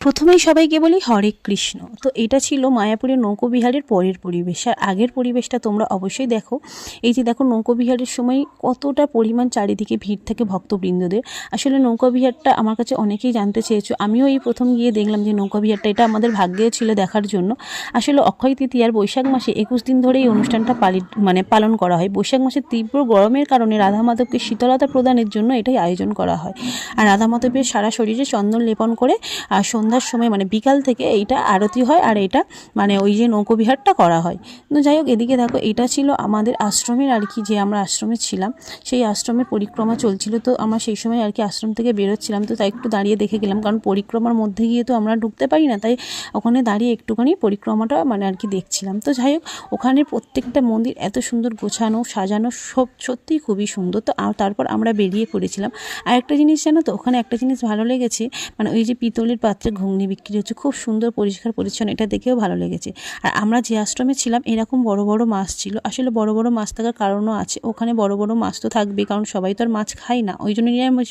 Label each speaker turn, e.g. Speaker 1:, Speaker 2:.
Speaker 1: প্রথমেই সবাইকে বলি হরে কৃষ্ণ। তো এটা ছিল মায়াপুরের নৌকোবিহারের পরের পরিবেশ, আর আগের পরিবেশটা তোমরা অবশ্যই দেখো। এই যে দেখো নৌকোবিহারের সময় কতটা পরিমাণ চারিদিকে ভিড় থাকে ভক্তবৃন্দদের। আসলে নৌকাবিহারটা আমার কাছে অনেকেই জানতে চেয়েছো, আমিও এই প্রথম গিয়ে দেখলাম যে নৌকাবিহারটা, এটা আমাদের ভাগ্যে ছিল দেখার জন্য। আসলে অক্ষয় তৃতীয়ার বৈশাখ মাসে 21 দিন ধরে এই অনুষ্ঠানটা পালন করা হয়। বৈশাখ মাসের তীব্র গরমের কারণে রাধা মাধবকে শীতলতা প্রদানের জন্য এটাই আয়োজন করা হয়। আর রাধা মাধবের সারা শরীরে চন্দন লেপন করে আর সন্ধ্যার সময় বিকাল থেকে এইটা আরতি হয়, আর এটা ওই যে নৌকোবিহারটা করা হয়। তো যাই হোক, এদিকে দেখো এটা ছিল আমাদের আশ্রমের আর কি, যে আমরা আশ্রমে ছিলাম সেই আশ্রমের পরিক্রমা চলছিল। তো আমরা সেই সময় আর কি আশ্রম থেকে বেরোচ্ছিলাম, তো তাই একটু দাঁড়িয়ে দেখে গেলাম, কারণ পরিক্রমার মধ্যে গিয়ে তো আমরা ঢুকতে পারি না, তাই ওখানে দাঁড়িয়ে একটুখানি পরিক্রমাটা আর কি দেখছিলাম। তো যাই হোক, ওখানে প্রত্যেকটা মন্দির এত সুন্দর গোছানো সাজানো, সব সত্যিই খুবই সুন্দর। তো তারপর আমরা বেরিয়ে পড়েছিলাম। আর একটা জিনিস জানো তো, ওখানে একটা জিনিস ভালো লেগেছে, ওই যে পিতলের পাত্রে ঘুগনি বিক্রি হচ্ছে, খুব সুন্দর পরিষ্কার পরিচ্ছন্ন, এটা দেখেও ভালো লেগেছে। আর আমরা যে আশ্রমে ছিলাম এরকম বড় বড় মাছ ছিল। আসলে বড় বড় মাছ থাকার কারণও আছে, ওখানে বড় বড় মাছ তো থাকবেই, কারণ সবাই তো আর মাছ খায় না, ওই জন্য নিরামিষ